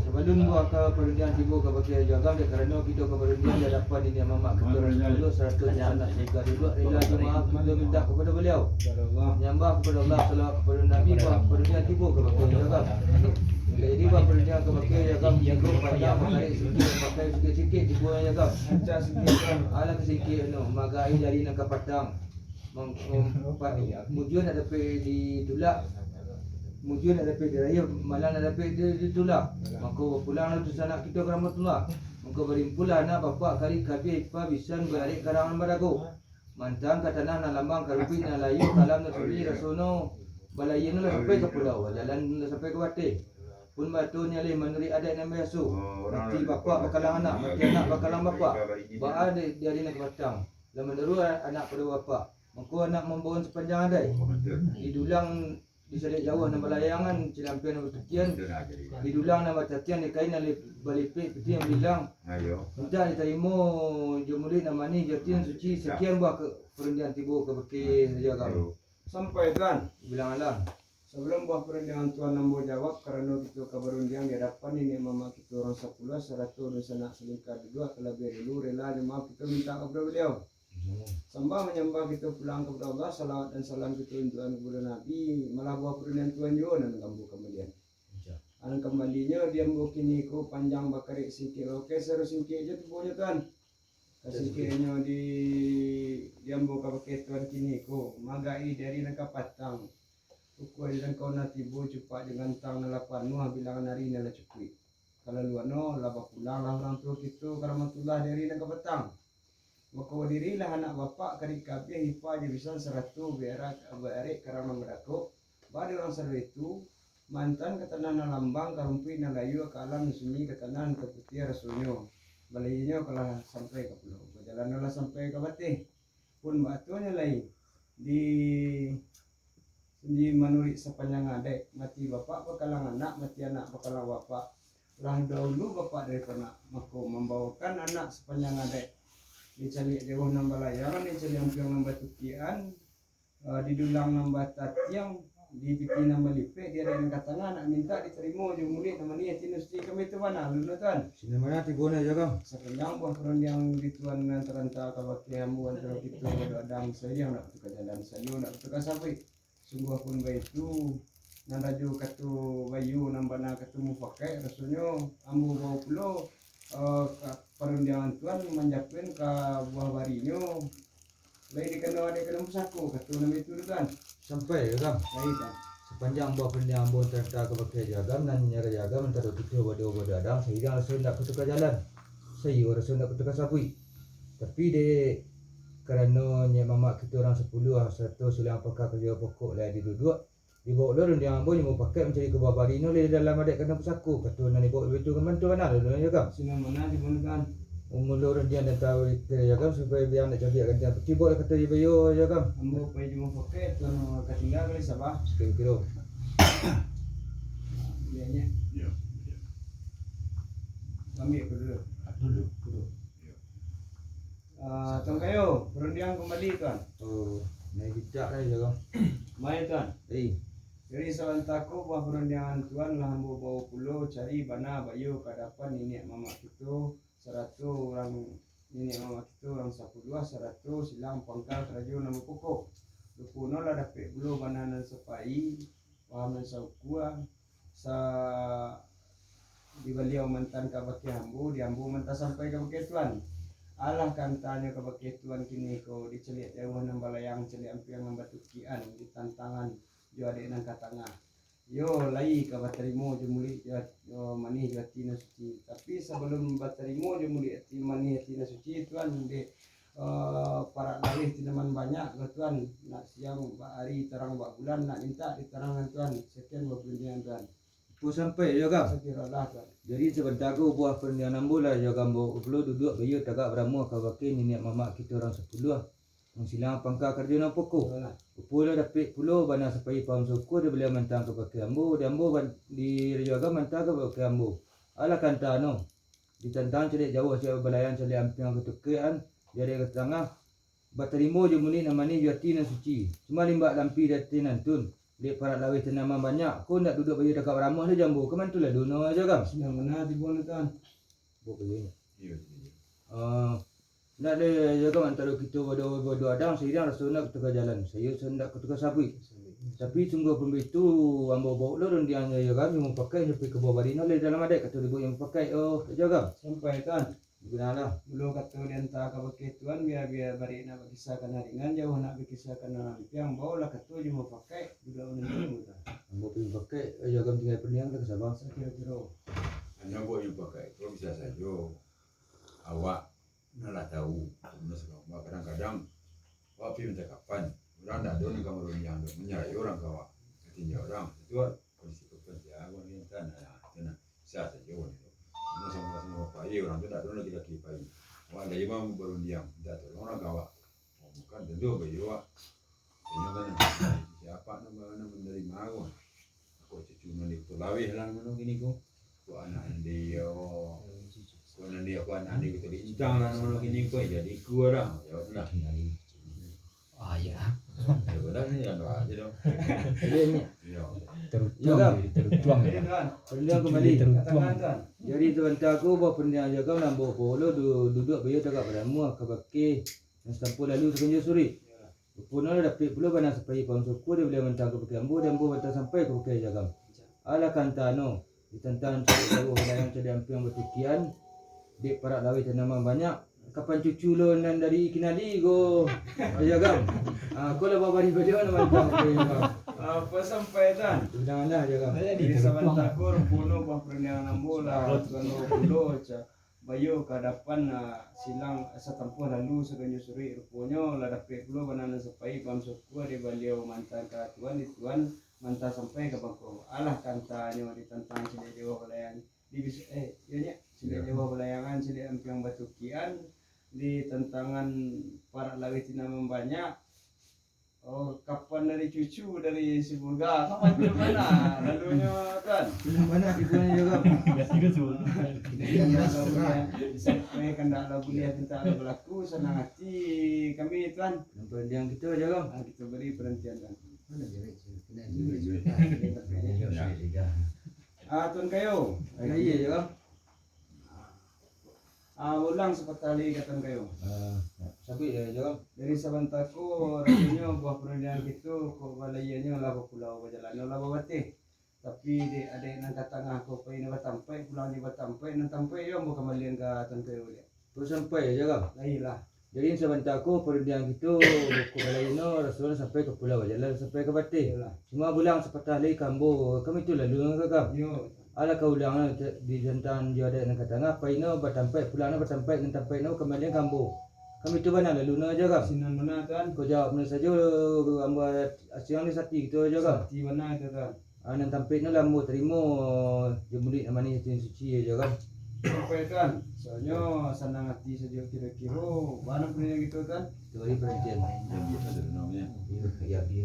Sebelum buat ke perundian tiba ke bagi jaga dia kerana kita ke perundian dia dapat ini mamak kita orang dulu 100 sana jika duduk rela jemaah kita minta kepada beliau nyambah kepada Allah salawat kepada Nabi buat perundian tiba ke bagi jaga. Jadi buat perundian ke bagi jaga cukup panjang menarik sikit pakai sikit-sikit tiba jaga. Ancak sikit ala sikit no magai dari nak Padang. Mujuan ada di tulak. Mujuan ada pergi raya, malam ada pergi di tulak. Maka pulang tu sana kita ke rahmatullah. Maka berimpulan nak bapa kali kapi ipa bisan beradik karangan badago. Mantang kata nak lambang karupi nak layu kalam nak suli rasono. Balayin lah sampai ke pulau, jalan sampai ke Bate. Pun batunya le meneri adat yang biasa. Mati bapa bakalang anak, mati anak bakalang bapa. Ba ada dia nak batang. Lama dulu anak pada bapa. Maka anak membawa sepanjang adai. Didulang di Selat Jawa nama layangan cilampian nama tekian di dulang nama tekian di kain ali balipik peti yang bilang minta diterima jumuli nama ni jatian suci sekian buah ke perundian tiba ke beki saja kami Sampai tuan bilang Allah sebelum buah perundian tuan nombor jawab kerana kita ke perundian di hadapan ini mama kita orang 10 100 dan nak selingkar dua terlebih dulu rela jemaah kita minta kepada beliau. Sembah menyembah kita pulang kepada Allah, salawat dan salam kita Tuhan kepada Nabi, malah buah perundian Tuhan juga dan kambu kemudian. Anak kembalinya dia kini ku panjang bakarik sikit. Okey, seru sikit je tubuhnya Tuhan. Sikitnya di dia buka pakai Tuhan kini ku magai dari nak patang. Ukui dan kau nanti bu cepat dengan tang nalapan nuh bilangan hari nala cepui. Kalau luar no laba pulang lah orang tua kita karamatullah dari nak petang. Maka dirilah anak bapa kari kabeh hipa je bisa 100 berak abarik karena merako. Bade orang seru itu mantan ketenan lambang karumpi na layu ke alam sunyi ketenan ke putih rasulnya. Balainya kalau sampai ke pulau. Berjalan lah sampai ke Bate. Pun batunya lain di manuri sepanjang adek mati bapa bakalang anak mati anak bakalang bapa. Lah dahulu bapa dari anak maka membawakan anak sepanjang adek. Dicari jauh nambah layangan, dicari ampiang nambah tukian, didulang nambah tatiang, di pipi nambah lipik, dia dengan katanya nak minta diterima je murid nama ni tinus di kami tu mana lulu tuan. sini mana tiba na jaga Sepanjang buah perundian di tuan antara kabaki hambu antara kita berdoa saya nak ke jalan saya nak ke sampai sungguh pun baik itu nandajo katu bayu nambah nak ketemu pakai rasanya ambu bau pulau perundangan tuan menjapin ke buah barinya lagi dikenal ada kena musaku kata nama itu kan sampai jaga baik kan sepanjang buah perundian ambon terta ke baki jaga dan nyara jaga mentara kita bodoh adang sehingga rasul nak ketukar jalan saya rasul nak ketukar sabui tapi de kerana mama kita orang 10 100 sulang pakar kerja pokok lah duduk di bawah lorong dia ambon mau pakai mencari ke bawah bari no le dalam adik kena pusaku kata nani bawa betul kan bantu mana dulu ya kan sini mana digunakan umur lorong dia nak tahu ya kan supaya biar nak jadi kan dia tiba boleh kata dia bayo ya kan ambo pai cuma pakai tuan ketinggal kali sabah sekian kilo biarnya ya ambil dulu tuan kayu perundian kembali tuan naik bijak lah ya kan main tuan jadi selantaku buah perundangan tuan lah hambu bawa pulau cari bana bayu kadapan ini mama kita 100 orang ini mama kita orang 10 100 silang pangkal kerajaan nama pokok lupuno lah dapat bulu bana nan sepai paham nan saukua sa di beliau mantan kabaki hambu di hambu mentah sampai kabaki tuan Allah kantanya kabaki tuan kini ko dicelik jauh nang balayang celik ampiang nang batukian di tantangan jo adek nang katanga yo lai ka baterimo jo muli jo mani jo tina suci tapi sebelum baterimo jo muli ati mani tina suci tuan de para dalih tinaman banyak ke tuan nak siang ba hari terang ba bulan nak minta diterangan tuan sekian berpindian tuan tu sampai ya kan sekiralah tuan jadi sebentar aku buah perundian ambo lah ya kan bo perlu duduk bayu tagak beramu kabaki ni mama kita orang 10 Ang silang pangka kerja na pokok. Pulau dapat pulau bana sampai pam suku dia boleh mentang ke pakai ambo, di ambo di jaga mentang ke pakai ambo. Ala kanta no. Ditantang celik jauh saya belayan celik ampiang ketukean, jadi ke tengah. Baterimo je muni nama ni jati na suci. Cuma limba lampi dati nantun. Dia para lawih tanaman banyak. Kau nak duduk bagi dekat ramah dia jambu. Ke mana tu lah duno aja kan? Senang mana di bulan tuan. Buat begini. Iya. Nak dia jaga antara kita berdua adang seirang rasa nak ketukar jalan. Saya sendak ketukar sapi. Tapi sungguh pembitu ambo bawa lorong dia ya kan yang pakai sampai ke bawah barino le dalam adek kata dia yang pakai jaga. Sampai tuan. Gunalah. Belum kata dia entah ke bagi tuan biar bari nak berkisahkan haringan jauh nak berkisahkan yang bawa lah kata je mau pakai juga menentu tuan. Ambo pergi pakai jaga tinggal peniang dah sabar. Saya kira-kira. Hanya buat yang pakai. Kalau bisa saja awak nak tahu. Kadang-kadang awak pergi minta kapan. Orang dah doni kamar yang menyarai orang kawa. Ketinggal orang. Itu kondisi pekerja. Awak ni kan. Jangan saya saja orang itu. Ini sama-sama pakai orang tu dah doni lagi lagi pakai. Awak dah imam baru diam. Dah tu orang kawa. Bukan tentu bagi awak. Ini kan siapa nama menerima awak. Aku cuma ni tu lawih lah mana gini ko. Ko anak dia. Ko anak dia ko anak dia kita diincang lah mana gini ko jadi ku orang. Ya betul. Ah ya. Ya betul ni yang doa aja dong. Ini Ya. Tertuang. Tertuang. Jadi tuan. peniang kembali. Katakan tuan. Jadi sebentar aku bawa peniang jaga nambah polo duduk bayar dekat padamu ke baki yang sampul lalu sekenja suri. Puno dapat pula bana sampai pang suku dia boleh mentang ke baki ambu dan ambu mentang sampai ke baki jaga. Ala kantano ditentang jauh yang sedang yang bertukian di para lawih tanaman banyak. Kapan cucu lo nan dari kinali go jaga. Aku lah bawa bari baju nak mentang ke jaga. Apa sampai tuan? Undanganlah jaga. Di sebentar kur puno bah perniang nambola tuan pulo ca bayo kadapan silang satampuh lalu seganyo suri rupanya la dapat pulo banana sampai pam suku di baliau mantan ka tuan di tuan mantan sampai ke bangko alah kantanyo ditentang sile Jawa Balayan di ianya sile Jawa Balayangan sile empiang batukian di tentangan para lawih tinaman banyak. Oh, kapan dari cucu dari si Burga? Kapan di mana? Lalunya kan? Film mana di sana jaga. Sampai kena lagu lihat tentang berlaku senang hati kami tuan. Nampak yang kita jaga. Kita beri perhentian kan. Tuan kayo. Iya jaga. Ulang sepatali katan kayo. Sapi jaga. Dari sabantaku rasanya buah perhentian gitu kok balayanya lah pulau berjalan lah bawati. Tapi di ada nang katangah ko pa ina batampai pulang di batampai nang tampai yo mo kamalian ka tan kayo dia. Terus sampai jaga. Lailah. Jadi sebentar aku perdiang itu buku Malayno Rasul sampai ke Pulau Jalan sampai ke Bati. Iyalah. Cuma bulang sepatah lagi kambo. Kami tu lalu ke kam. Yo. Ala kau ulang di jantan dia ada nak kata ngapa ino batampai pulang batampai dengan tampai no kembali kambo. Kami tu mana lalu na jaga. Sinan mana tuan? Kau jawab mana saja ambo asiang ni sati gitu jaga. Di mana itu tuan? Nan tampai no lambo terima jemulit amani suci jaga. Sampai tuan. Soalnya senang hati saja kira-kira. Mana punya gitu tuan? Itu hari perhentian. Ya, betul namanya. Ya biar